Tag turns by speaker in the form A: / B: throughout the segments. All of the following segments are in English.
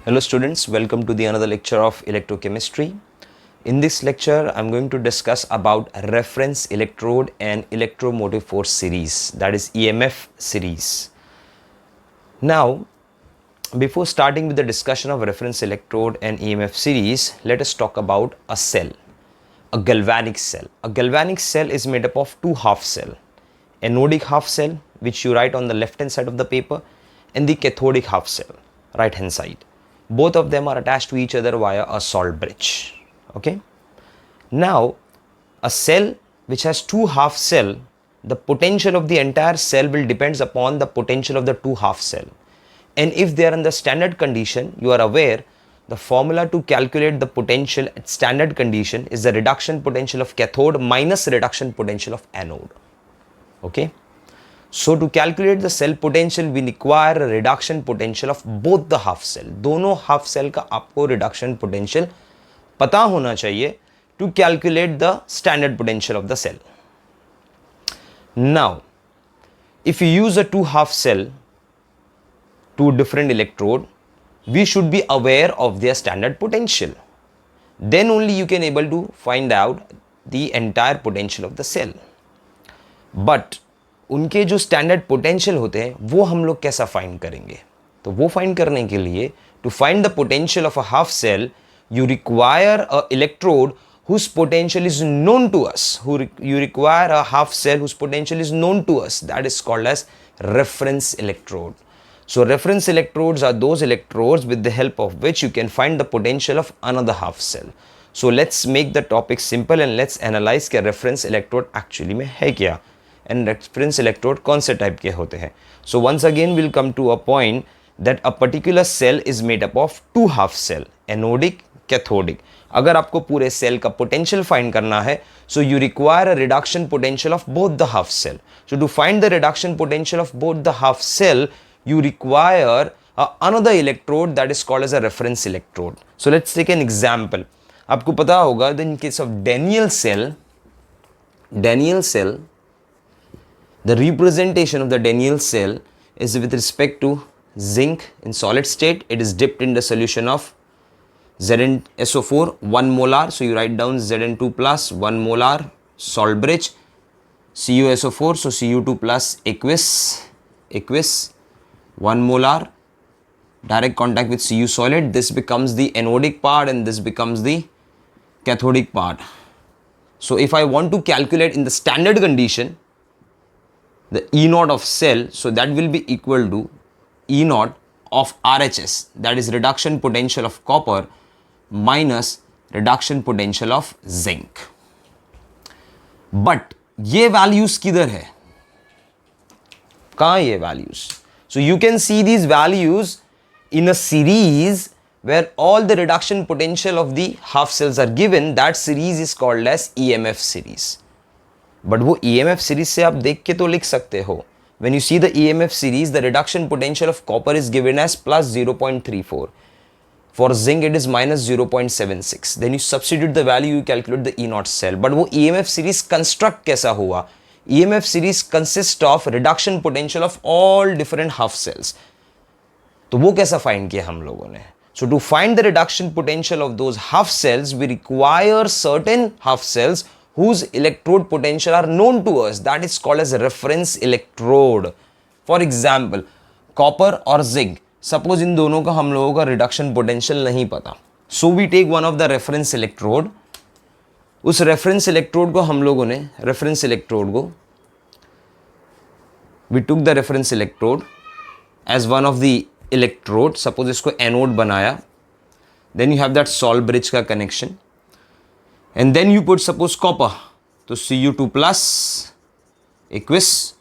A: Hello students, welcome to the another lecture of electrochemistry. In this lecture, I'm going to discuss about reference electrode and electromotive force series, that is EMF series. Now, before starting with the discussion of reference electrode and EMF series, let us talk about a cell, a galvanic cell. A galvanic cell is made up of two half cells, anodic half cell, which you write on the left hand side of the paper, and the cathodic half cell, right hand side. Both of them are attached to each other via a salt bridge. Okay. Now, a cell which has two half cell, the potential of the entire cell will depends upon the potential of the two half cell. And if they are in the standard condition, you are aware the formula to calculate the potential at standard condition is the reduction potential of cathode minus reduction potential of anode. Okay. So to calculate the cell potential, we require a reduction potential of both the half cell. दोनों half cell का आपको reduction potential पता होना चाहिए to calculate the standard potential of the cell. Now, if you use a two half cell, two different electrode, we should be aware of their standard potential. Then only you can able to find out the entire potential of the cell. But उनके जो standard potential होते हैं वो हम लोग कैसा find करेंगे? तो वो फाइंड करने के लिए to find the potential of a half cell you require a electrode whose potential is known to us. You require a half cell whose potential is known to us. That is called as reference electrode. So reference electrodes are those electrodes with the help of which you can find the potential of another half cell. So let's make the topic simple and let's analyze कि reference electrode actually में है क्या and reference electrode कौन से type के होते हैं. So once again we'll come to a point that a particular cell is made up of two half cell, anodic, cathodic. अगर आपको पूरे सेल का पोटेंशियल फाइंड करना है, so you require a reduction potential of both the half cell. So to find the reduction potential of both the half cell, you require another electrode that is called as a reference electrode. So let's take an example. आपको पता होगा that in case of Daniell cell, the representation of the Daniell cell is with respect to zinc in solid state. It is dipped in the solution of ZnSO4 1 molar. So you write down Zn2 plus 1 molar salt bridge, CuSO4, so Cu2 plus aqueous 1 molar direct contact with Cu solid. This becomes the anodic part and this becomes the cathodic part. So if I want to calculate in the standard condition the E naught of cell, so that will be equal to E naught of RHS, that is reduction potential of copper minus reduction potential of zinc. But ये values किधर है? कहाँ ये values? So you can see these values in a series where all the reduction potential of the half cells are given. That series is called as EMF series. But वो EMF series से आप देख के तो लिख सकते हो. When you see the EMF series, the reduction potential of copper is given as plus 0.34. For zinc, it is minus 0.76. Then you substitute the value, you calculate the E naught cell. But वो EMF series construct कैसा हुआ? EMF series consists of reduction potential of all different half cells. तो वो कैसा find किया हम लोगों ने? So to find the reduction potential of those half cells, we require certain half cells whose electrode potential are known to us. That is called as a reference electrode. For example, copper और zinc. Suppose इन दोनों का हम लोगों का reduction potential नहीं पता. So we take one of the reference electrode. उस reference electrode को हम लोगों ने we took the reference electrode as one of the electrode. Suppose इसको anode बनाया. Then you have that salt bridge का connection. And then you put suppose copper, so Cu2 plus aqueous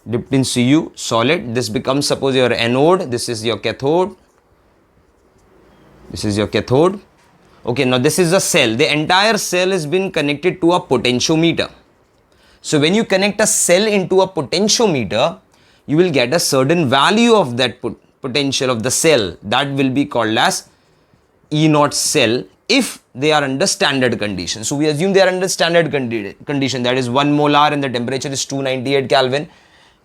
A: dipped in Cu solid. This becomes suppose your anode, this is your cathode, Okay, now this is a cell. The entire cell has been connected to a potentiometer. So when you connect a cell into a potentiometer, you will get a certain value of that potential of the cell. That will be called as E naught cell if they are under standard condition. So we assume they are under standard condition, that is 1 molar and the temperature is 298 Kelvin.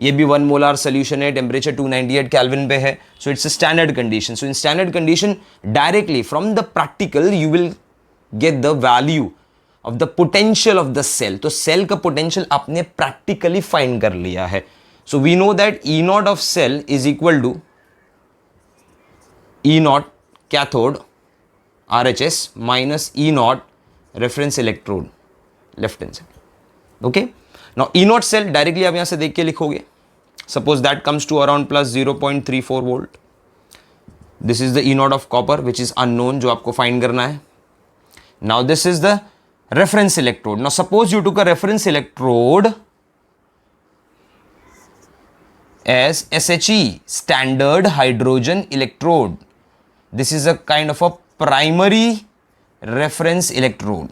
A: ये भी 1 molar solution है, temperature 298 kelvin पे है, so it's a standard condition. So in standard condition directly from the practical you will get the value of the potential of the cell. तो cell का potential आपने practically find कर लिया है. So we know that E naught of cell is equal to E naught cathode RHS minus E naught reference electrode left hand side. Okay, now E naught cell directly आप यहाँ से देख के लिखोगे. Suppose that comes to around plus 0.34 volt. This is the E naught of copper which is unknown जो आपको find करना है. Now this is the reference electrode. Now suppose you took a reference electrode as SHE, standard hydrogen electrode. This is a kind of a primary reference electrode.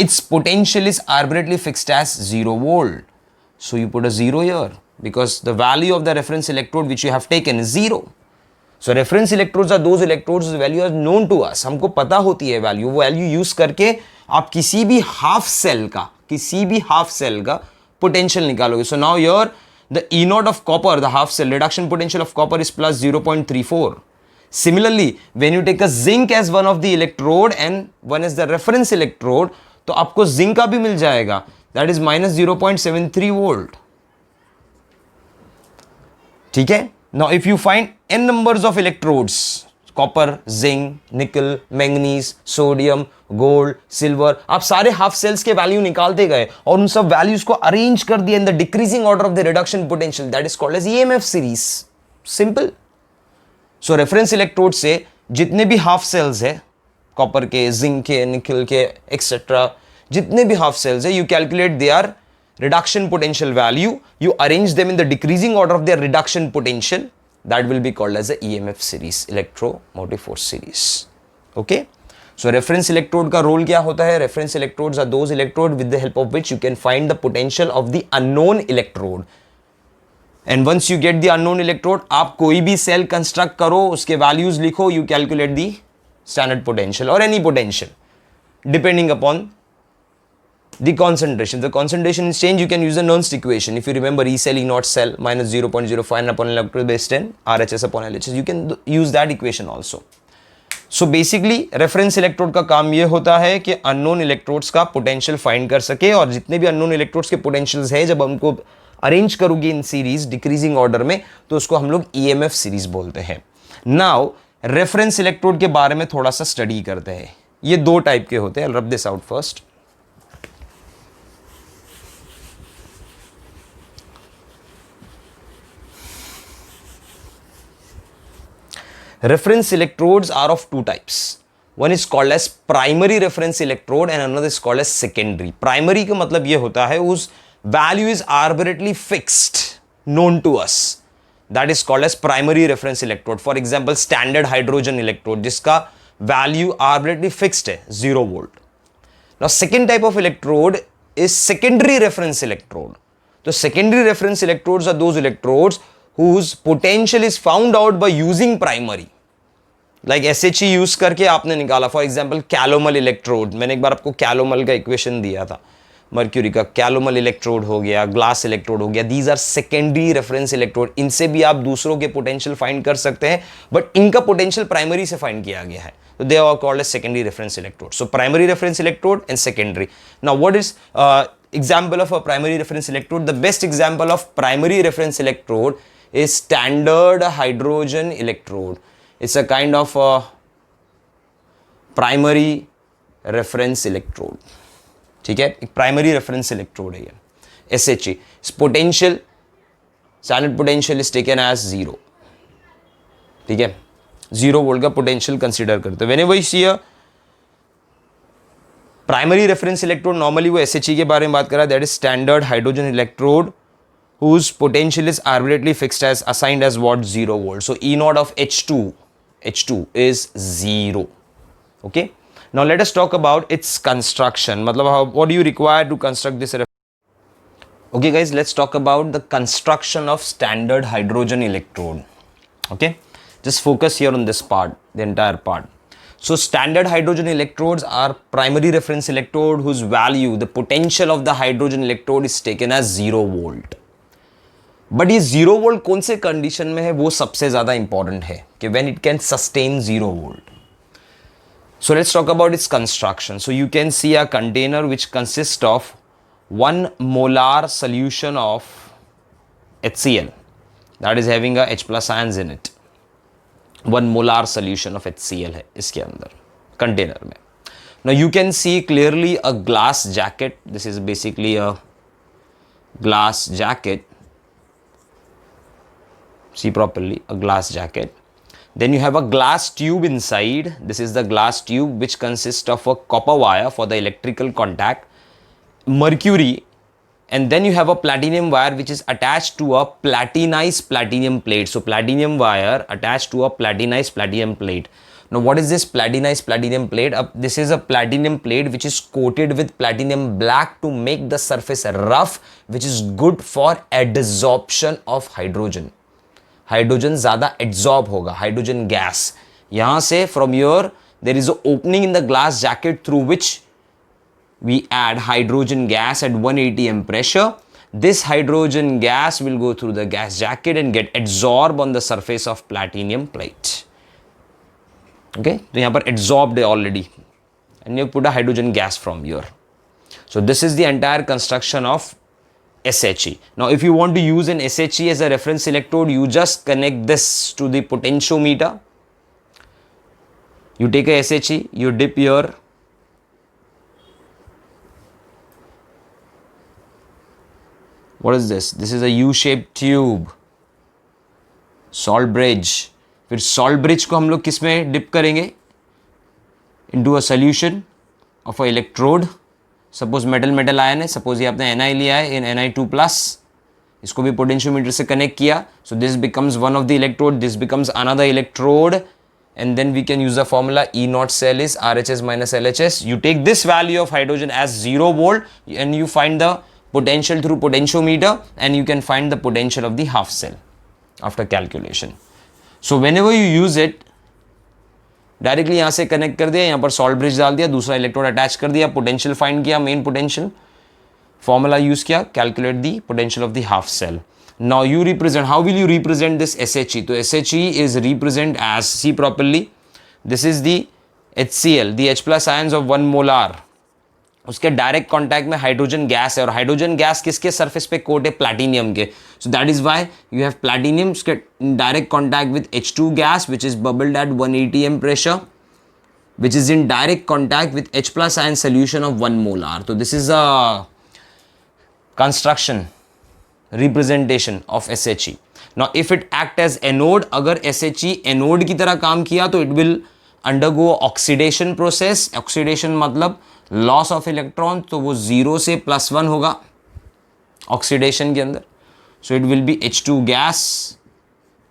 A: Its potential is arbitrarily fixed as 0 volt. So you put a 0 here because the value of the reference electrode which you have taken is 0. So reference electrodes are those electrodes whose value is known to us. हमको पता होती है value. वो value use करके आप किसी भी half cell का potential निकालोगे. So now here the E naught of copper, the half cell reduction potential of copper is plus 0.34. Similarly, when you take a zinc as one of the electrode and one as the reference electrode, तो आपको zinc का भी मिल जाएगा. That is minus 0.73 volt. ठीक है? Now, if you find n numbers of electrodes, copper, zinc, nickel, manganese, sodium, gold, silver, आप सारे half cells के value निकालते गए और उन सब values को arrange कर दिया in the decreasing order of the reduction potential. That is called as EMF series. Simple. So reference electrode से जितने भी हाफ सेल्स है, कॉपर के, जिंक के, निकल के एक्सेट्रा, जितने भी हाफ सेल्स है, you calculate their reduction potential value, you arrange them in the decreasing order of their reduction potential. That will be called as a EMF series, electromotive force series. Okay, so reference electrode का role क्या होता है? Reference electrodes are those electrode with the help of which you can find the potential of the unknown electrode. And once you get the unknown electrode, आप कोई भी cell construct करो, उसके values लिखो, you calculate the standard potential or any potential depending upon the concentration. The concentration is changed, you can use the Nernst equation. If you remember, E cell, E naught cell minus 0.05 upon electrode base 10 RHS upon LHS, you can use that equation also. So basically reference electrode का काम ये होता है कि unknown electrodes का potential find कर सके, और जितने भी अननोन इलेक्ट्रोड्स के पोटेंशियल्स है, जब उनको अरेंज करोगे इन सीरीज डिक्रीजिंग ऑर्डर में, तो उसको हम लोग EMF सीरीज बोलते हैं. नाउ रेफरेंस इलेक्ट्रोड के बारे में थोड़ा सा स्टडी करते हैं. ये दो टाइप के होते हैं. I'll rub this out first. Reference electrodes are of two types. One is called as primary reference electrode and another is called as secondary. Primary का मतलब ये होता है उस value is arbitrarily fixed, known to us. That is called as primary reference electrode. For example, standard hydrogen electrode जिसका value arbitrarily fixed है 0 volt. Now second type of electrode is secondary reference electrode. So secondary reference electrodes are those electrodes whose potential is found out by using primary. Like SHE use करके आपने निकाला. For example calomel electrode, मैंने एक बार आपको calomel का equation दिया था, mercury का. कैलोमल इलेक्ट्रोड हो गया, ग्लास इलेक्ट्रोड हो गया. These are secondary reference electrode. इनसे भी आप दूसरों के पोटेंशियल फाइंड कर सकते हैं, बट इनका पोटेंशियल प्राइमरी से फाइंड किया गया है. So they are called as secondary reference electrode. So primary reference electrode and secondary. Now what is example of a primary reference electrode? The best example of primary reference electrode is standard hydrogen electrode. It's a kind of a primary reference electrode. ठीक है, एक primary reference electrode है ये. SHE. Its potential, standard potential is taken as 0. ठीक है, 0 volt का potential consider करते हैं. Whenever you see a primary reference electrode, normally वो SHE के बारे में बात कर रहा है. That is standard hydrogen electrode whose potential is arbitrarily fixed as assigned as what? 0 volt. So E naught of H2 is 0. Okay. Now let us talk about its construction. मतलब what do you require to construct this? Okay guys, let's talk about the construction of standard hydrogen electrode. Okay. Just focus here on this part, the entire part. So standard hydrogen electrodes are primary reference electrode whose value, the potential of the hydrogen electrode is taken as 0 volt. But ये 0 volt कौन से condition में है वो सबसे ज़्यादा important है कि when it can sustain 0 volt. So let's talk about its construction. So you can see a container which consists of 1 molar solution of HCl that is having a H plus ions in it. 1 molar solution of HCl है इसके अंदर container में. Now you can see clearly a glass jacket. This is basically a glass jacket. See properly, a glass jacket. Then you have a glass tube inside. This is the glass tube which consists of a copper wire for the electrical contact, mercury, and then you have a platinum wire which is attached to a platinized platinum plate. So platinum wire attached to a platinized platinum plate. Now what is this platinized platinum plate? This is a platinum plate which is coated with platinum black to make the surface rough, which is good for adsorption of hydrogen. Hydrogen ज़्यादा adsorb होगा, hydrogen gas. यहाँ से from your there is a opening in the glass jacket through which we add hydrogen gas at 180 m pressure. This hydrogen gas will go through the gas jacket and get adsorbed on the surface of platinum plate. Okay, तो यहाँ पर adsorbed है already, and you put a hydrogen gas from here. So this is the entire construction of SHE. Now if you want to use an SHE as a reference electrode, you just connect this to the potentiometer. You take a SHE, you dip here. What is this? This is a U-shaped tube. Salt bridge. फिर salt bridge को हम लोग किस में dip करेंगे? Into a solution of a electrode. Suppose metal ion है, suppose ये आपने Ni लिया है इन Ni2+, इसको भी पोटेंशियोमीटर से कनेक्ट किया. So this becomes one of the electrode, this becomes another electrode, and then we can use the formula E naught cell is RHS minus LHS. You take this value of hydrogen as 0 volt and you find the potential through potentiometer and you can find the potential of the half cell after calculation. So whenever you use it, directly यहाँ से connect कर दिया, यहाँ पर salt bridge डाल दिया, दूसरा electrode attach कर दिया, पोटेंशियल फाइंड किया, मेन पोटेंशियल फॉर्मूला यूज किया, calculate the potential of the half cell. Now you represent, how will you represent this SHE? तो SHE is represent as, see properly, this is the HCl, the H+ ions of 1 molar. उसके direct contact में hydrogen gas है, और hydrogen gas किसके surface पे coat है? Platinum के. So that is why you have platinum direct contact with H2 gas which is bubbled at 180 m pressure, which is in direct contact with H+ ion solution of 1 molar. So this is a construction representation of SHE. Now if it act as anode, अगर SHE anode की तरह काम किया तो it will undergo oxidation process. Oxidation मतलब loss of electron, तो वो 0 से +1 होगा oxidation के अंदर. So it will be H2 gas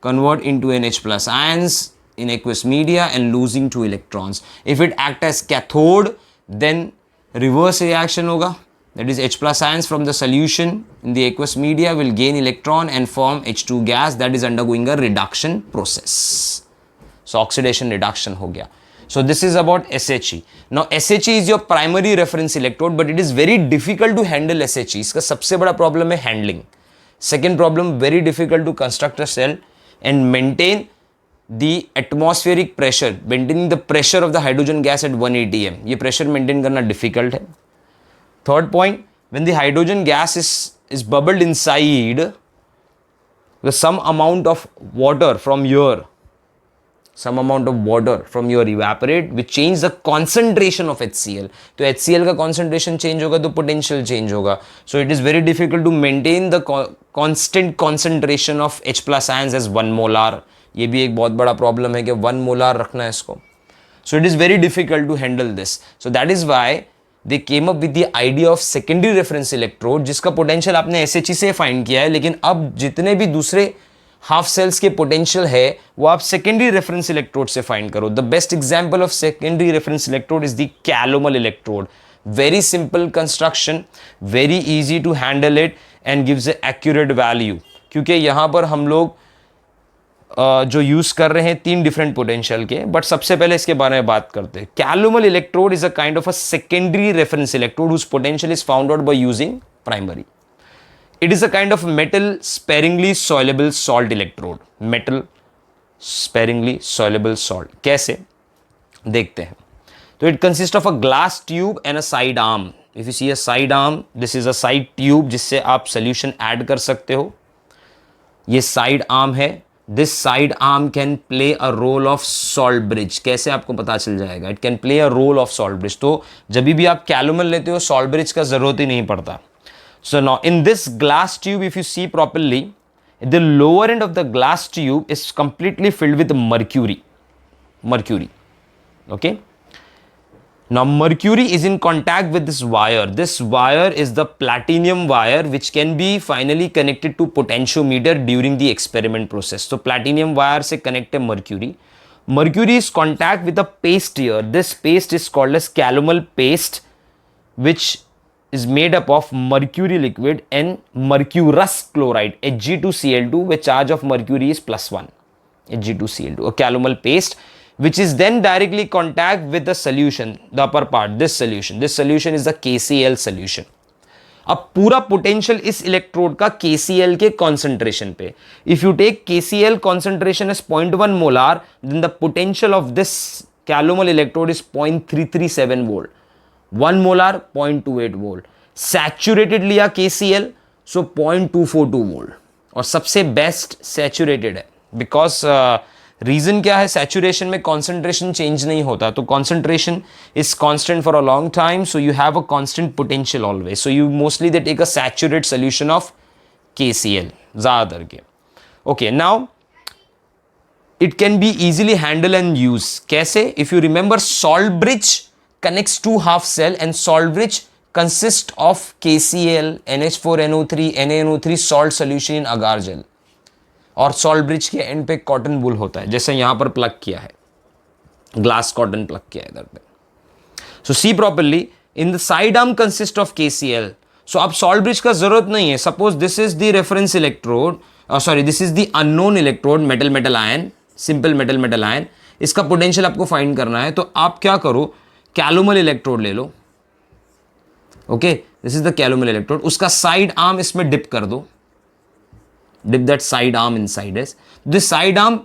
A: convert into an H+ ions in aqueous media and losing 2 electrons. If it act as cathode, then reverse reaction होगा. That is H+ ions from the solution in the aqueous media will gain electron and form H2 gas that is undergoing a reduction process. So oxidation reduction हो गया. So this is about SHE. Now SHE is your primary reference electrode, but it is very difficult to handle SHE. इसका सबसे बड़ा problem है handling. Second problem, very difficult to construct a cell and maintain the atmospheric pressure, maintaining the pressure of the hydrogen gas at 180 m. ये pressure maintain करना difficult है. Third point, when the hydrogen gas is bubbled inside, the some amount of water from here evaporate, which change the concentration of HCl. तो HCl का concentration change होगा तो potential change होगा. So it is very difficult to maintain the constant concentration of H+ ions as 1 molar. ये भी एक बहुत बड़ा प्रॉब्लम है कि 1 मोलार रखना है इसको. So it is very difficult to handle this. So that is why they came up with the idea of secondary reference electrode, जिसका पोटेंशियल आपने SHE से फाइंड किया है, लेकिन अब जितने भी दूसरे हाफ सेल्स के पोटेंशियल है वो आप सेकेंडरी रेफरेंस इलेक्ट्रोड से फाइंड करो. The best example of secondary reference electrode is the calomel electrode. Very simple construction, very easy to handle it and gives a accurate value. क्योंकि यहाँ पर हम लोग जो यूज़ कर रहे हैं 3 डिफरेंट पोटेंशियल के, बट सबसे पहले इसके बारे में बात करते हैं. Calomel electrode is a kind of a secondary reference electrode whose potential is found out by using primary. It is a kind of metal sparingly soluble salt electrode. Metal sparingly soluble salt. कैसे देखते हैं. तो it consists of a glass tube and a side arm. If you see a side arm, this is a side tube जिससे आप solution add कर सकते हो. ये side arm है. This side arm can play a role of salt bridge. कैसे आपको पता चल जाएगा? It can play a role of salt bridge. तो जब भी आप calomel लेते हो salt bridge का जरूरत ही नहीं पड़ता. So now in this glass tube, if you see properly, the lower end of the glass tube is completely filled with mercury. Mercury. Okay. Now mercury is in contact with this wire. This wire is the platinum wire which can be finally connected to potentiometer during the experiment process. So platinum wire se connect mercury. Mercury is contact with a paste here. This paste is called as calomel paste, which is made up of mercury liquid and mercurous chloride, Hg2Cl2, where charge of mercury is +1, Hg2Cl2, a calomel paste, which is then directly contact with the solution, the upper part, this solution is the KCl solution. अब पूरा potential इस electrode का KCl के concentration पे. If you take KCl concentration is 0.1 molar, then the potential of this calomel electrode is 0.337 volt. 1 molar 0.28 volt. Saturated लिया KCl, सो 0.242 volt. और सबसे बेस्ट सैचुरेटेड है, बिकॉज रीजन क्या है, सैचुरेशन में कॉन्सेंट्रेशन चेंज नहीं होता, तो concentration is constant for a long time, so you have a constant potential always. So you mostly they take a saturate solution of KCl ज्यादातर के. Okay, now it can be easily handled and used. कैसे? If you remember, salt bridge connects two half cell and salt bridge consists of KCl, NH4NO3, NaNO3 salt solution in agar gel. और salt bridge के end पे cotton wool होता है, जैसे यहाँ पर plug किया है, glass cotton plug किया है इधर पे. So see properly, in the side arm consists of KCl. So अब salt bridge का जरूरत नहीं है. Suppose this is the reference electrode, this is the unknown electrode, metal ion, simple metal ion. इसका पोटेंशियल आपको फाइंड करना है, तो आप क्या करो, कैलोमल इलेक्ट्रोड ले लो. Okay, this is the calomel electrode. उसका साइड आर्म इसमें डिप कर दो. Dip that side arm inside it. This side arm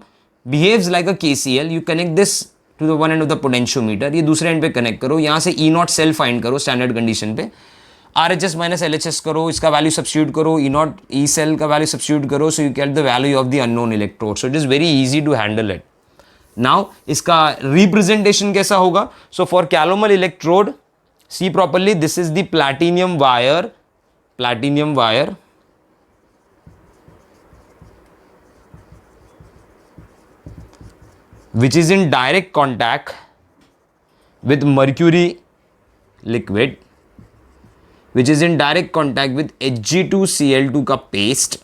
A: behaves like a KCl. You connect this to the one end of the potentiometer. ये दूसरे end पे connect करो. यहां से E0 सेल फाइंड करो स्टैंडर्ड कंडीशन पे. RHS माइनस LHS करो, इसका वैल्यू सब्स्टिट्यूट करो, E0 E सेल का वैल्यू सब्स्टिट्यूट करो, so you get the value of the unknown electrode. So it is very easy to handle it. Now इसका representation कैसा होगा? So for calomel electrode, see properly, this is the platinum wire, which is in direct contact with mercury liquid, which is in direct contact with Hg2Cl2 का paste.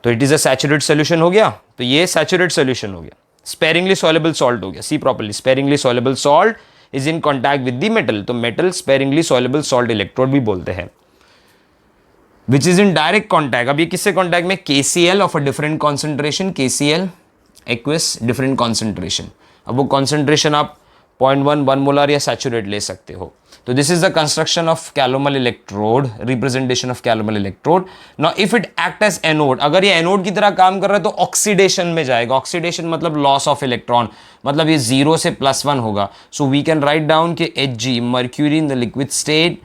A: तो it is a saturate solution हो गया. तो ये saturate solution हो गया. Sparingly soluble salt हो गया. See properly, sparingly soluble salt is in contact with the metal. तो metal sparingly soluble salt electrode भी बोलते हैं. Which is in direct contact. अब ये किससे कॉन्टैक्ट में? KCl of a different concentration, KCl aqueous, different concentration. अब वो कॉन्सेंट्रेशन आप 0.1 1 मोलर या सैचुरेट ले सकते हो. तो this is the construction of calomel electrode, representation of calomel electrode. Now if it act as anode, अगर ये एनोड की तरह काम कर रहा है तो ऑक्सीडेशन में जाएगा. ऑक्सीडेशन मतलब लॉस ऑफ इलेक्ट्रॉन, मतलब ये 0 से +1 होगा. So we can write down कि Hg, mercury in the liquid state,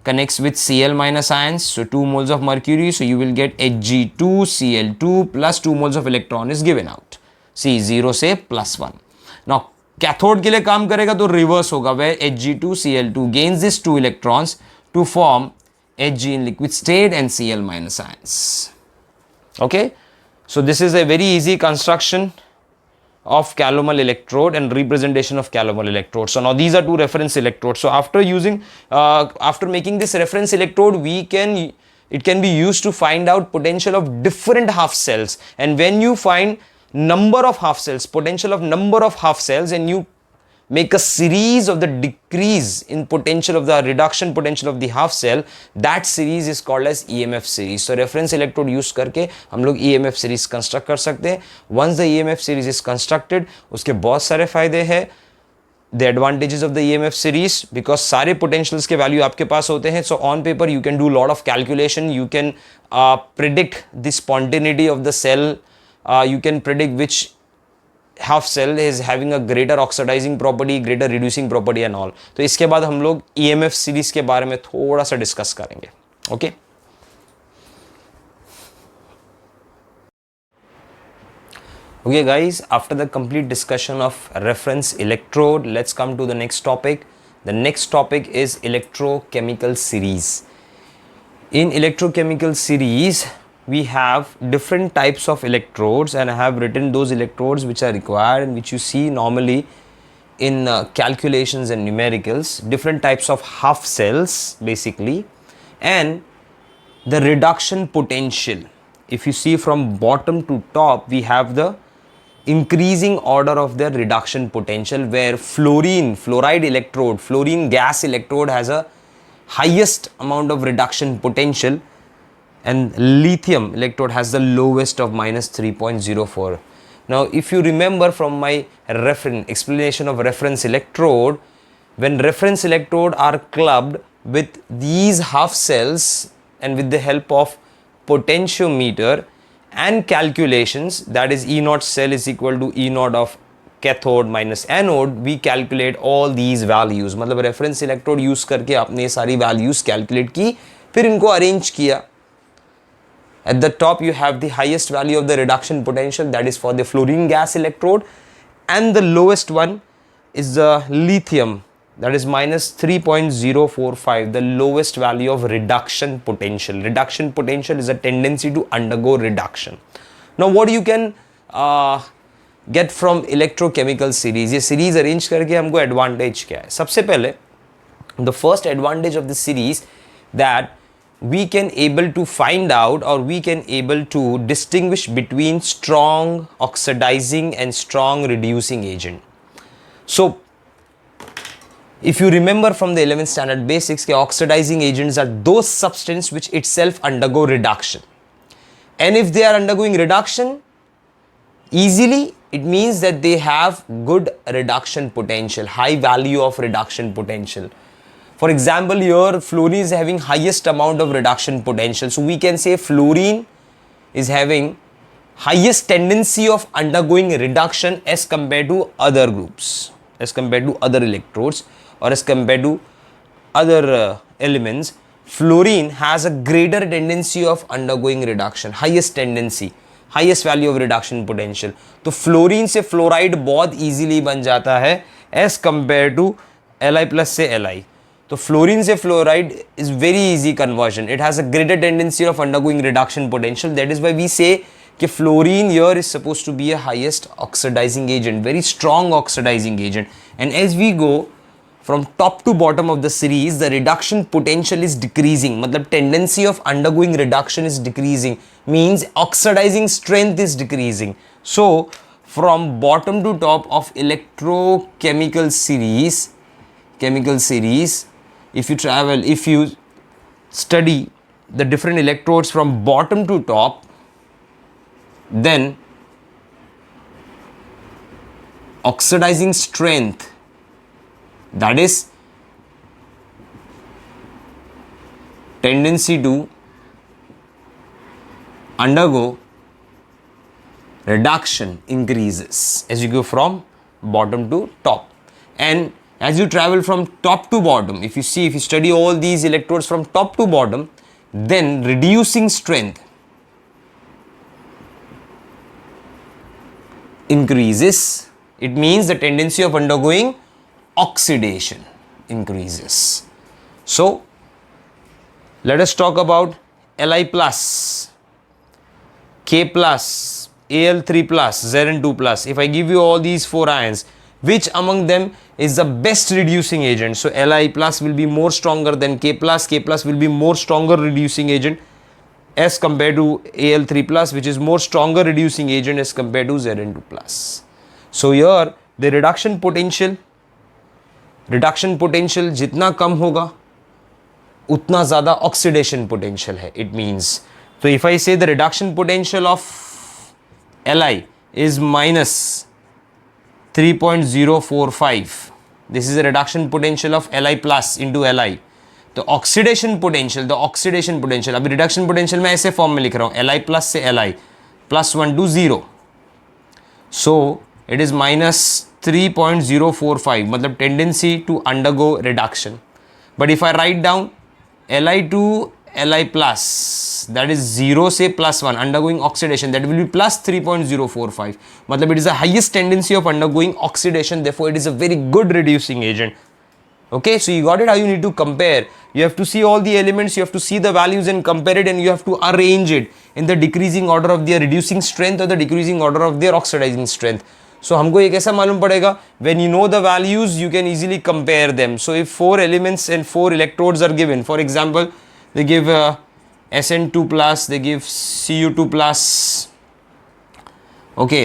A: connects with Cl minus ions, so 2 moles of mercury, so you will get Hg2Cl2 plus 2 moles of electron is given out. See, 0 से +1. Now cathode के लिए काम करेगा तो reverse होगा, where Hg2Cl2 gains these 2 electrons to form Hg in liquid state and Cl minus ions. Okay, so this is a very easy construction of calomel electrode and representation of calomel electrode. So now these are 2 reference electrodes. So after making this reference electrode, it can be used to find out potential of different half cells. And when you find number of half cells, potential of number of half cells, and you make a series of the decrease in potential of the reduction potential of the half cell, that series is called as EMF series. So reference electrode use करके हम लोग EMF series construct कर सकते हैं. Once the EMF series is constructed, उसके बहुत सारे फायदे हैं. the advantages of the EMF series, because सारे potentials के value आपके पास होते हैं. So on paper you can do lot of calculation. You can predict the spontaneity of the cell. You can predict which half cell is having a greater oxidizing property, greater reducing property and all. तो इसके बाद हम लोग EMF series के बारे में थोड़ा सा discuss करेंगे. Okay. Okay guys, after the complete discussion of reference electrode, let's come to the next topic. The next topic is electrochemical series. In electrochemical series, we have different types of electrodes, and I have written those electrodes which are required and which you see normally in calculations and numericals. Different types of half cells basically, and the reduction potential. If you see from bottom to top, we have the increasing order of the reduction potential, where fluoride electrode, fluorine gas electrode has a highest amount of reduction potential, and lithium electrode has the lowest of -3.04. Now if you remember from my explanation of reference electrode, when reference electrode are clubbed with these half cells and with the help of potentiometer and calculations, that is E naught cell is equal to E naught of cathode minus anode, we calculate all these values. मतलब reference electrode use करके आपने सारी values calculate की, फिर इनको arrange किया. At the top you have the highest value of the reduction potential, that is for the fluorine gas electrode, and the lowest one is the lithium, that is -3.045, the lowest value of reduction potential. Reduction potential is a tendency to undergo reduction. Now what you can get from electrochemical series, ये series arrange करके हमको advantage क्या है? सबसे पहले the first advantage of the series, that we can able to find out, or we can able to distinguish between strong oxidizing and strong reducing agent. So if you remember from the 11th standard basics, oxidizing agents are those substances which itself undergo reduction, and if they are undergoing reduction easily, it means that they have good reduction potential, high value of reduction potential. For example, here fluorine is having highest amount of reduction potential, so we can say fluorine is having highest tendency of undergoing reduction as compared to other groups, as compared to other electrodes, or as compared to other elements. Fluorine has a greater tendency of undergoing reduction, highest tendency, highest value of reduction potential. तो fluorine से fluoride बहुत easily बन जाता है as compared to Li plus से Li. तो fluorine से fluoride is very easy conversion. It has a greater tendency of undergoing reduction potential. That is why we say कि fluorine here is supposed to be a highest oxidizing agent, very strong oxidizing agent. And as we go from top to bottom of the series, the reduction potential is decreasing. मतलब tendency of undergoing reduction is decreasing, means oxidizing strength is decreasing. So from bottom to top of electrochemical series, if you study the different electrodes from bottom to top, then oxidizing strength, that is tendency to undergo reduction, increases as you go from bottom to top. And as you travel from top to bottom, if you study all these electrodes from top to bottom, then reducing strength increases. It means the tendency of undergoing oxidation increases. So let us talk about Li plus, K plus, Al3 plus, Zn2 plus. If I give you all these 4 ions, which among them is the best reducing agent? So Li plus will be more stronger than K plus will be more stronger reducing agent as compared to Al3 plus, which is more stronger reducing agent as compared to Zn2 plus. So here the reduction potential जितना कम होगा उतना ज़्यादा oxidation potential है, it means. So if I say the reduction potential of Li is minus 3.045, this is a reduction potential of Li plus into Li. तो oxidation potential, अभी reduction potential मैं ऐसे form में लिख रहा हूँ, Li प्लस से Li plus 1 to 0. So it is minus 3.045, मतलब tendency to undergo reduction. But if I write down Li to Li plus, that is 0 से plus 1 undergoing oxidation, that will be plus 3.045. मतलब it is the highest tendency of undergoing oxidation, therefore it is a very good reducing agent. Okay, so you got it, how you need to compare. You have to see all the elements, you have to see the values and compare it, and you have to arrange it in the decreasing order of their reducing strength or the decreasing order of their oxidizing strength. So हमको ये कैसा मालूम पड़ेगा? When you know the values, you can easily compare them. So if 4 elements and 4 electrodes are given, for example, they give Sn2 plus, they give Cu2 plus, okay,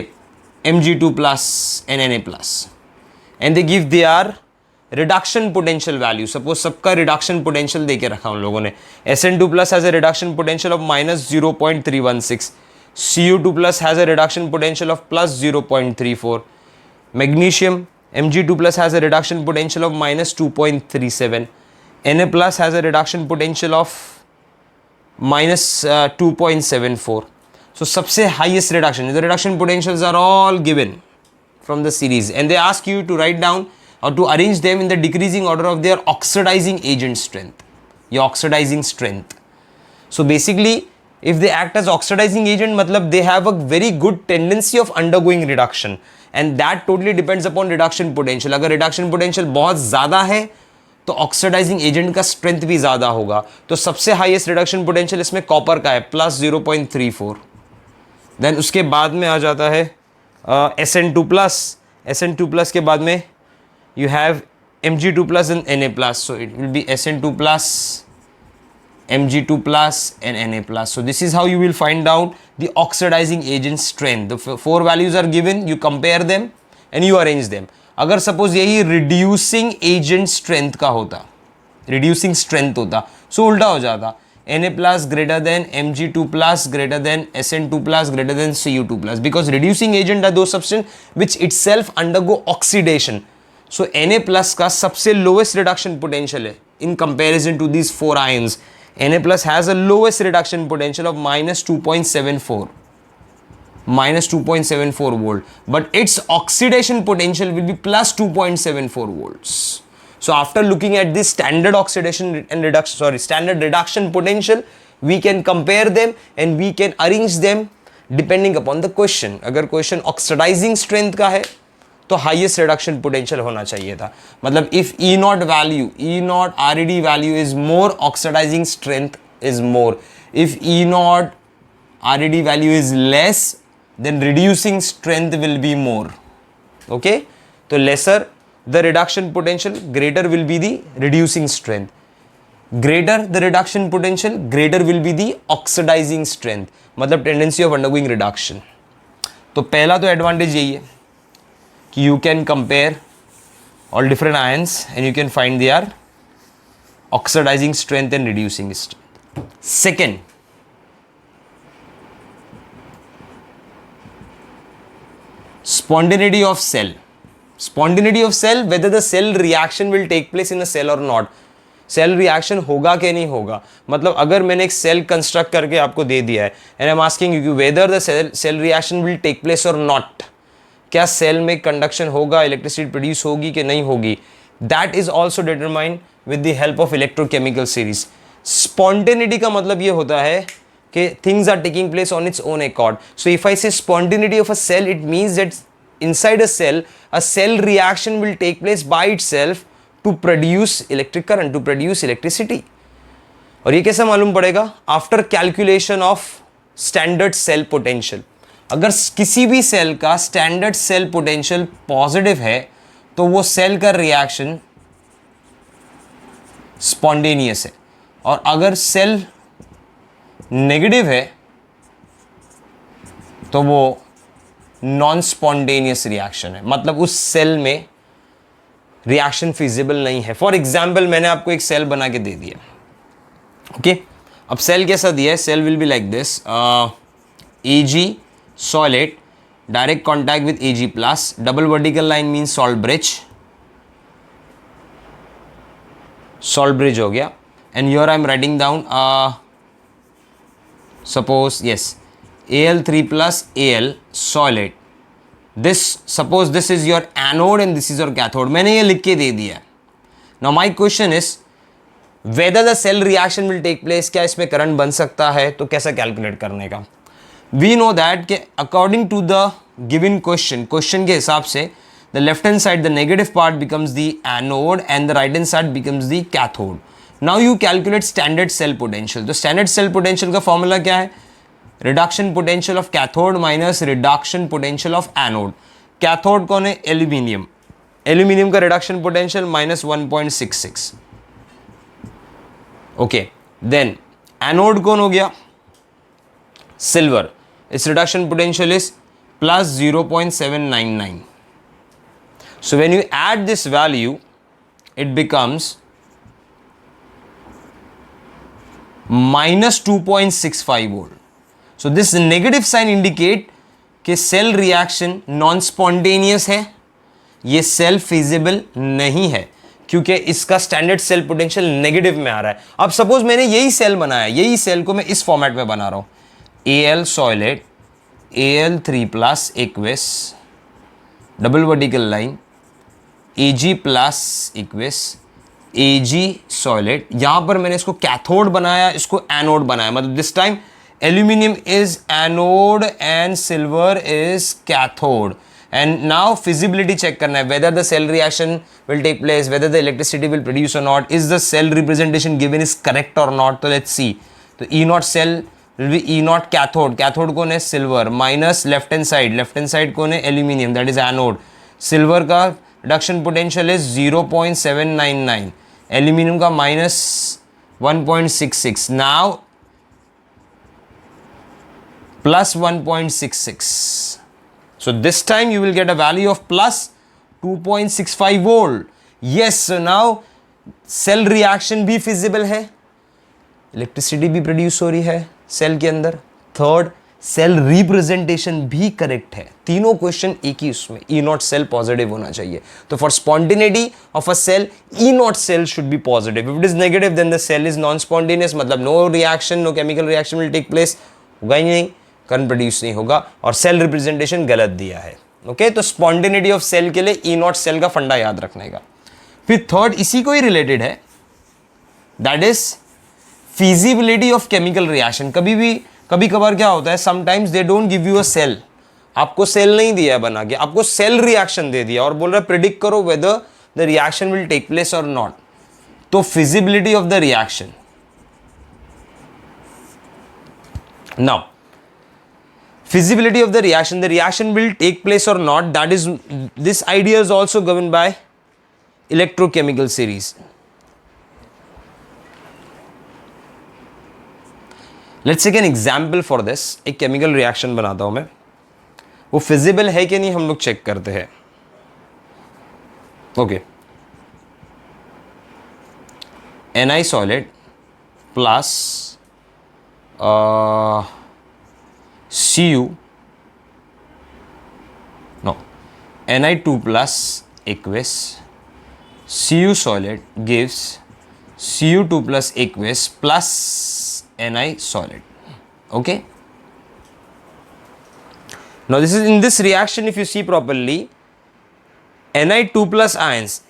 A: Mg2 plus and Na plus, and they give their reduction potential value. Suppose सबका reduction potential दे के रखा उन लोगों ने. Sn2 plus has a reduction potential of minus 0.316, Cu2 plus has a reduction potential of plus 0.34, magnesium Mg2 plus has a reduction potential of minus 2.37, Na plus has a reduction potential of minus 2.74. So सबसे highest reduction, the reduction potentials are all given from the series, and they ask you to write down or to arrange them in the decreasing order of their oxidizing agent strength, your oxidizing strength. So basically if they act as oxidizing agent, matlab they have a very good tendency of undergoing reduction, and that totally depends upon reduction potential. अगर reduction potential बहुत ज़्यादा है तो oxidising agent का strength भी ज़्यादा होगा. तो सबसे हाईएस्ट रिडक्शन पोटेंशियल इसमें कॉपर का है प्लस 0.34. देन उसके बाद में आ जाता है Sn2 प्लस. Sn2 प्लस के बाद में you have Mg2 plus and Na plus, so it will be Sn2 plus, Mg2 plus and Na plus. So this is how you will find out the oxidizing agent strength. The 4 values are given, you compare them and you arrange them. अगर suppose यही reducing agent strength का होता, reducing strength होता, so उल्टा हो जाता, Na plus greater than Mg2 plus greater than Sn2 plus greater than Cu2 plus, because reducing agent are those substance which itself undergo oxidation. So Na plus का सबसे lowest reduction potential है in comparison to these 4 ions. Na plus has a lowest reduction potential of minus 2.74 volt, but its oxidation potential will be plus 2.74 volts. So after looking at this standard oxidation and standard reduction potential, we can compare them and we can arrange them depending upon the question. अगर question oxidizing strength का है तो highest reduction potential होना चाहिए था. मतलब if E naught R E D value is more, oxidising strength is more. If E naught R E D value is less, then reducing strength will be more. Okay, तो lesser the reduction potential, greater will be the reducing strength. Greater the reduction potential, greater will be the oxidising strength, मतलब tendency of undergoing reduction. तो पहला तो advantage यही है कि you can compare all different ions and you can find their oxidizing strength and reducing strength. Second, spontaneity of cell. Spontaneity of cell, whether the cell reaction will take place in a cell or not. Cell reaction होगा कि नहीं होगा. मतलब अगर मैंने एक cell construct करके आपको दे दिया है and I am asking you whether the cell reaction will take place or not, क्या सेल में कंडक्शन होगा, इलेक्ट्रिसिटी प्रोड्यूस होगी कि नहीं होगी, that is also determined with the help of electrochemical series. Spontaneity का मतलब ये होता है कि things are taking place on its own accord. So if I say spontaneity of a cell, it means that inside a cell reaction will take place by itself to produce electric current, to produce electricity. और ये कैसे मालूम पड़ेगा? After calculation of standard cell potential. अगर किसी भी cell का standard cell potential positive है तो वो सेल का रिएक्शन स्पॉन्टेनियस है, और अगर सेल नेगेटिव है तो वो नॉन स्पॉन्टेनियस रिएक्शन है, मतलब उस सेल में रिएक्शन फिजिबल नहीं है. फॉर एग्जाम्पल मैंने आपको एक सेल बना के दे दिया. ओके, अब सेल कैसा दिया है? Cell will be like this, Ag solid, direct contact with Ag plus, double vertical line means salt bridge, salt bridge हो गया, and here I'm writing down suppose yes Al3 plus Al solid. This suppose this is your anode and this is your cathode. मैंने ये लिख के दे दिया. Now my question is whether the cell reaction will take place. क्या इसमें current बन सकता है? तो कैसे कैलकुलेट करने का? We know that कि according to the given question के हिसाब से the left hand side, the negative part becomes the anode and the right hand side becomes the cathode. Now you calculate standard cell potential. तो standard cell potential का formula क्या है? Reduction potential of cathode minus reduction potential of anode. Cathode कौन है? Aluminium. Aluminium का reduction potential minus 1.66. Okay. Then anode कौन हो गया? Silver. Its reduction potential is plus 0.799. So when you add this value, it becomes minus 2.65 volt. So this negative sign indicate कि cell reaction non spontaneous है, ये cell feasible नहीं है क्योंकि इसका स्टैंडर्ड सेल पोटेंशियल नेगेटिव में आ रहा है. अब सपोज मैंने यही सेल बनाया, यही सेल को मैं इस फॉर्मेट में बना रहा हूं, Al solid, Al3 plus aqueous, double vertical line, Ag plus equals, Ag solid. यहां पर मैंने इसको कैथोड बनाया, इसको एनोड बनाया. मतलब this time aluminium is anode and silver is cathode. And now feasibility check करना है, whether the cell reaction will take place, whether the electricity will produce or not, is the cell representation given is correct or not. तो let's see. तो E naught cell will be E naught cathode. Cathode कौन है? Silver. Minus left hand side कौन है? Aluminium, that is anode. Silver का reduction potential is 0.799, aluminium का minus 1.66. Now plus 1.66. So this time you will get a value of plus 2.65 volt. Yes, so now cell reaction भी feasible है, electricity भी produce हो रही है cell के अंदर. थर्ड, सेल रिप्रेजेंटेशन भी करेक्ट है. तीनों क्वेश्चन एक ही उसमें, ई नॉट सेल पॉजिटिव होना चाहिए. तो for spontaneity of a cell, E naught cell should be positive. If it is negative then the cell is non spontaneous, मतलब no reaction, no chemical reaction will take place, होगा ही नहीं, current produce नहीं होगा, और cell representation गलत दिया है. ओके, तो स्पॉन्टेनिटी ऑफ सेल के लिए ई नॉट सेल का फंडा याद रखने का. फिर थर्ड इसी को ही रिलेटेड है, that is feasibility of chemical reaction. कभी कभार क्या होता है, sometimes they don't give you a cell. आपको सेल नहीं दिया है बना के, आपको सेल रिएक्शन दे दिया और बोल रहा है प्रिडिक्ट करो whether the reaction will take place or not. तो feasibility of the reaction. Now, feasibility of the reaction will take place or not, that is, this idea is also governed by electrochemical series. Let's take an example for this. एक chemical reaction बनाता हूं मैं, वो feasible है कि नहीं हम लोग चेक करते हैं. Okay, Ni solid plus Cu, no, Ni2 plus aqueous, Cu solid gives Cu2 plus aqueous plus Ni solid. Okay, now this is in this reaction, if you see properly, Ni2 plus ions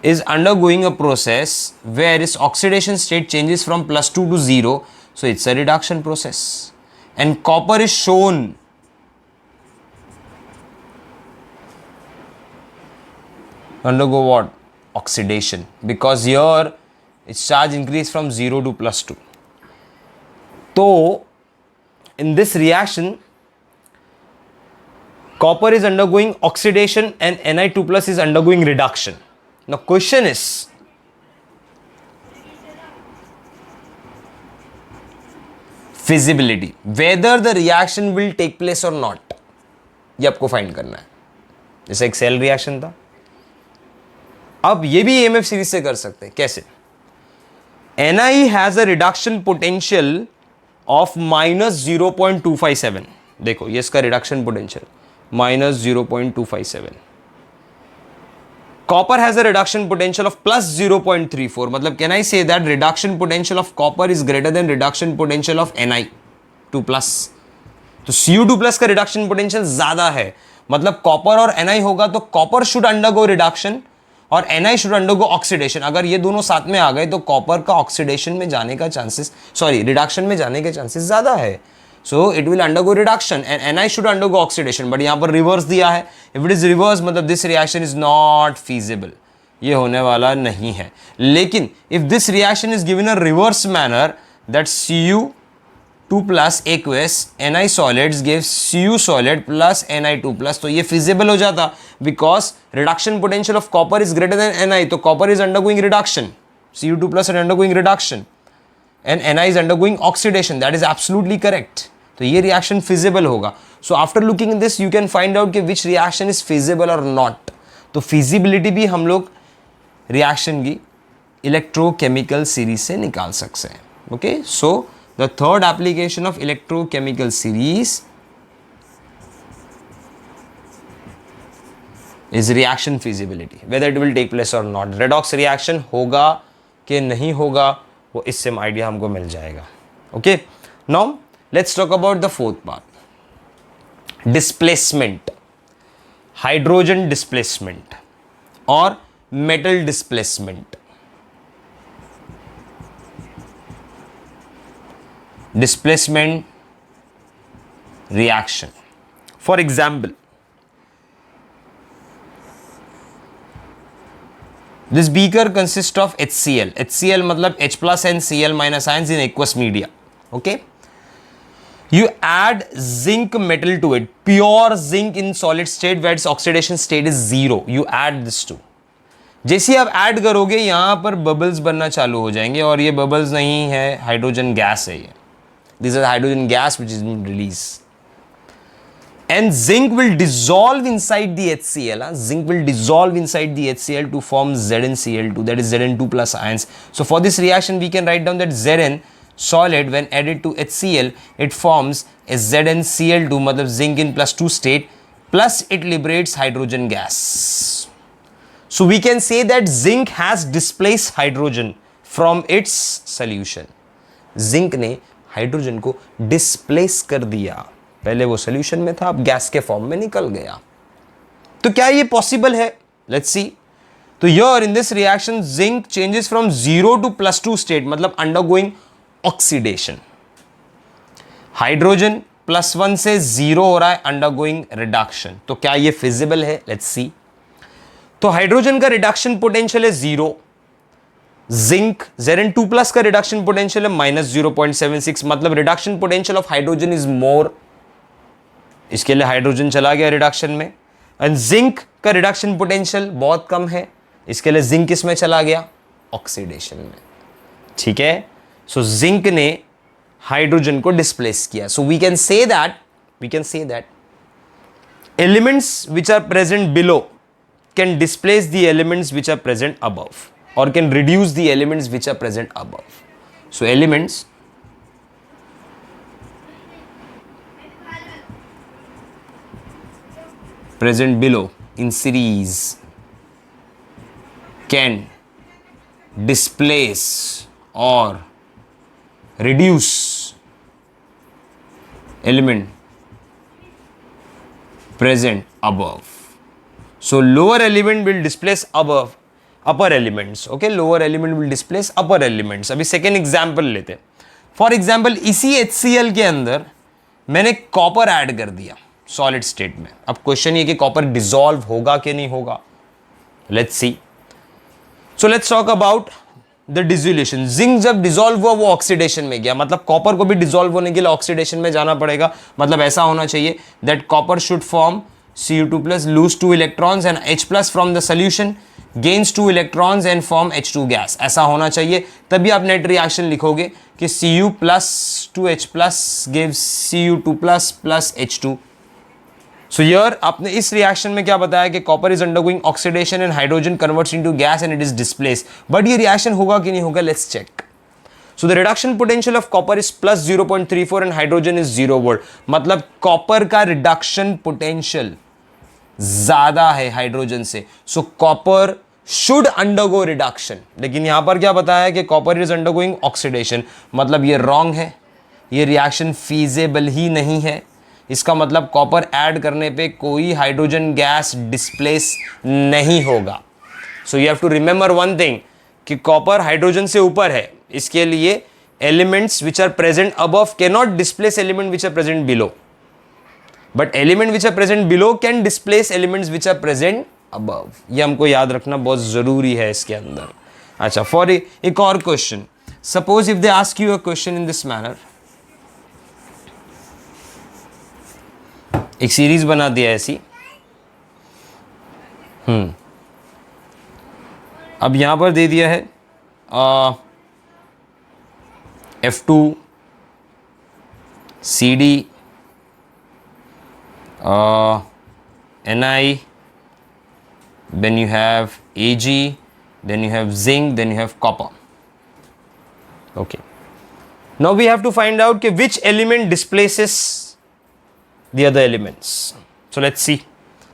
A: is undergoing a process where its oxidation state changes from +2 to 0, so it's a reduction process. And copper is shown undergo what? Oxidation, because here its charge increase from 0 to +2. So in this reaction, copper is undergoing oxidation and Ni2 plus is undergoing reduction. Now question is, feasibility, whether the reaction will take place or not, ये आपको find करना है. जैसे एक cell reaction था, अब ये भी EMF सीरीज से कर सकते हैं. कैसे? Ni has a reduction potential of minus 0.257. देखो ये इसका reduction potential minus 0.257. copper has a reduction potential of plus 0.34. मतलब can I say that reduction potential of copper is greater than reduction potential of Ni2 plus? तो Cu2 plus का reduction potential ज्यादा है, मतलब copper और Ni होगा तो copper should undergo reduction और Ni should undergo oxidation. अगर ये दोनों साथ में आ गए तो copper का oxidation में जाने का chances, reduction में जाने के chances ज्यादा है. So it will undergo reduction and Ni should undergo oxidation. but यहाँ पर reverse दिया है. If it is reverse मतलब this reaction is not feasible. ये होने वाला नहीं है. लेकिन if this reaction is given a reverse manner, that Cu2 plus aqueous Ni solids gives Cu solid plus Ni2 plus, तो ये feasible हो जाता because reduction potential of copper is greater than Ni. तो copper is undergoing reduction, Cu2 plus is undergoing reduction and Ni is undergoing oxidation. That is absolutely correct. तो ये reaction feasible होगा. So after looking in this you can find out कि which reaction is feasible और not. तो feasibility भी हम लोग reaction की इलेक्ट्रोकेमिकल सीरीज से निकाल सकते हैं. Okay, so the third application of electrochemical series is reaction feasibility, whether it will take place or not. Redox reaction होगा कि नहीं होगा वो इससे आइडिया हमको मिल जाएगा. Okay, now let's talk about the fourth part, displacement, hydrogen displacement or metal displacement. Displacement reaction. For example, this beaker consists of HCl. HCl मतलब H plus and Cl minus ions in aqueous media. Okay. You add zinc metal to it, pure zinc in solid state where its oxidation state is 0. You add this to. जैसे आप add करोगे यहाँ पर bubbles बनना चालू हो जाएंगे और ये बबल्स नहीं है, हाइड्रोजन गैस है ये. This is hydrogen gas which is being released. And zinc will dissolve inside the HCl. Zinc will dissolve inside the HCl to form ZnCl2, that is Zn2 plus ions. So for this reaction we can write down that Zn solid when added to HCl it forms a ZnCl2, मतलब zinc in plus 2 state, plus it liberates hydrogen gas. So we can say that zinc has displaced hydrogen from its solution. Zinc ने hydrogen को displace कर दिया. पहले वो solution में था, अब गैस के फॉर्म में निकल गया. तो क्या ये पॉसिबल है? Let's see. तो here in this reaction zinc changes from 0 to +2 state, मतलब अंडरगोइंग ऑक्सीडेशन. हाइड्रोजन +1 से 0 हो रहा है, अंडरगोइंग रिडक्शन. तो क्या ये फिजिबल है? Let's see. तो हाइड्रोजन का रिडक्शन पोटेंशियल है 0. जिंक Zn2+ का रिडक्शन पोटेंशियल है -0.76, मतलब reduction potential of hydrogen is more. इसके लिए हाइड्रोजन चला गया रिडक्शन में. एंड जिंक का रिडक्शन पोटेंशियल बहुत कम है, इसके लिए जिंक इसमें चला गया ऑक्सीडेशन में. ठीक है. सो जिंक ने हाइड्रोजन को डिस्प्लेस किया. So we can say that elements which are present below can displace the elements which are present above, or can reduce the elements which are present above. So elements present below in series can displace or reduce element present above. So lower element will displace above upper elements. Okay, lower element will displace upper elements. अभी second example लेते हैं. For example इसी HCl के अंदर मैंने copper add कर दिया solid state में. अब क्वेश्चन ये कि कॉपर डिसॉल्व होगा कि नहीं होगा. Let's see. So let's talk about the dissolution. Zinc जब डिसॉल्व हुआ वो ऑक्सीडेशन में गया, मतलब कॉपर को भी डिसॉल्व होने के लिए ऑक्सीडेशन में जाना पड़ेगा. मतलब ऐसा होना चाहिए that copper should form Cu2+, lose 2 electrons and H+ from the solution, gains 2 electrons and form H2 gas. ऐसा होना चाहिए, तभी आप नेट रिएक्शन लिखोगे कि Cu+2H+ gives Cu2+ plus H2. So here आपने इस रिएक्शन में क्या बताया कि copper is undergoing oxidation and hydrogen converts into gas and it is displace. But ये रिएक्शन होगा कि नहीं होगा, let's check. So the reduction potential of copper is plus 0.34 and hydrogen is 0 volt. मतलब कॉपर का रिडक्शन पोटेंशियल ज्यादा है hydrogen से, सो कॉपर शुड अंडरगो रिडक्शन। लेकिन यहां पर क्या बताया कि कॉपर इज अंडरगोइंग ऑक्सीडेशन, मतलब ये रॉन्ग है, ये रिएक्शन फीजेबल ही नहीं है। इसका मतलब कॉपर ऐड करने पे कोई हाइड्रोजन गैस डिस्प्लेस नहीं होगा। So you have to remember one thing कि कॉपर हाइड्रोजन से ऊपर है, इसके लिए elements which are present above can not displace element which are present below, but element which are present below can displace elements which are present above. ये हमको याद रखना बहुत जरूरी है इसके अंदर। अच्छा, फॉर एक और question, suppose if they ask you a question in this manner, एक सीरीज बना दिया ऐसी, अब यहां पर दे दिया है F2 CD Ni, then you have Ag, then you have zinc, then you have copper. Okay, now we have to find out कि which element displaces the other elements. So let's see.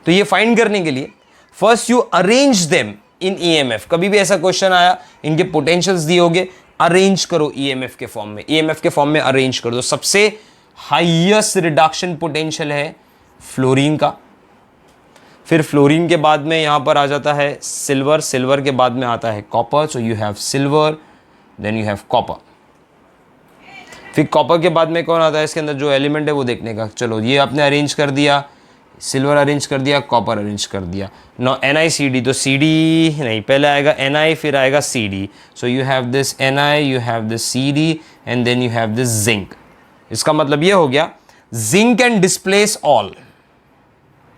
A: तो ये find करने के लिए first you arrange them in EMF। कभी भी ऐसा question आया, इनके पोटेंशियल्स दिए होंगे, अरेंज करो EMF के फॉर्म में, EMF के फॉर्म में अरेंज कर दो। सबसे हाईएस्ट रिडक्शन पोटेंशियल है फ्लोरीन का, फिर फ्लोरीन के बाद में यहां पर आ जाता है सिल्वर, सिल्वर के बाद में आता है copper, so you have silver, then you have copper. फिर कॉपर के बाद में कौन आता है इसके अंदर, जो एलिमेंट है वो देखने का। चलो ये आपने अरेंज कर दिया, सिल्वर अरेंज कर दिया, कॉपर अरेंज कर दिया। नाउ NiCd, तो CD नहीं, पहले आएगा Ni फिर आएगा CD, so you have this Ni, you have this CD and then you have this zinc. इसका मतलब ये हो गया zinc can displace all,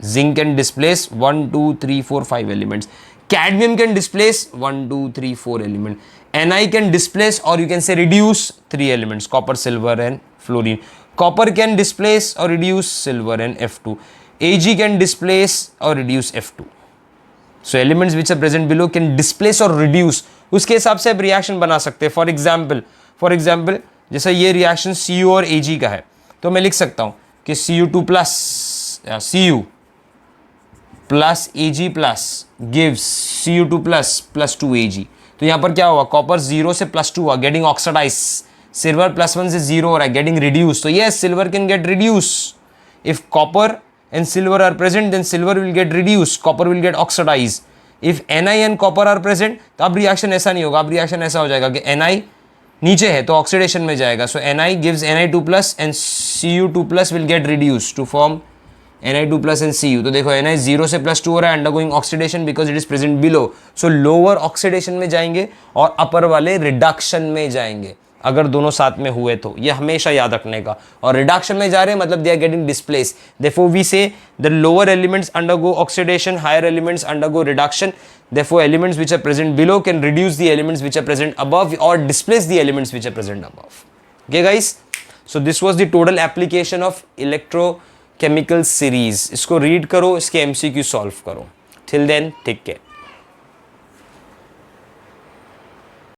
A: zinc can displace 1 2 3 4 5 elements, cadmium can displace 1 2 3 4 element, Ni can displace or you can say reduce 3 elements, copper, silver and fluorine. Copper can displace or reduce silver and F2. Ag can displace or reduce F2. So elements which are present below can displace or reduce, उसके हिसाब से आप reaction बना सकते हैं। For example जैसा ये reaction Cu और Ag का है, तो मैं लिख सकता हूं कि Cu2 plus Cu plus Ag plus gives Cu2 plus 2 Ag। तो यहां पर क्या हुआ, कॉपर 0 से +2 हुआ, गेटिंग ऑक्सीडाइज, सिल्वर +1 से 0 हो रहा है, गेटिंग रिड्यूस। तो yes, silver can get reduce if copper and silver are present, then silver will get reduced, copper will get oxidized. If Ni and copper are present, तो अब reaction ऐसा नहीं होगा, अब रिएक्शन ऐसा हो जाएगा कि Ni नीचे है तो ऑक्सीडेशन में जाएगा, so Ni gives Na2 plus and Cu2 plus will get reduced to form Na2 plus and Cu। तो देखो Ni 0 से +2 हो रहा है, undergoing oxidation because it is present below, so lower oxidation में जाएंगे और upper वाले reduction में जाएंगे अगर दोनों साथ में हुए तो। ये हमेशा याद रखने का। और रिडक्शन में जा रहे हैं मतलब they are getting displace, therefore we say the lower elements undergo oxidation, higher elements undergo reduction, therefore elements which are present below can reduce the elements which are present above or displace the elements which are present above. Okay guys, so this was the total application of electrochemical series. इसको read करो, इसके MCQ solve करो। Till then take care.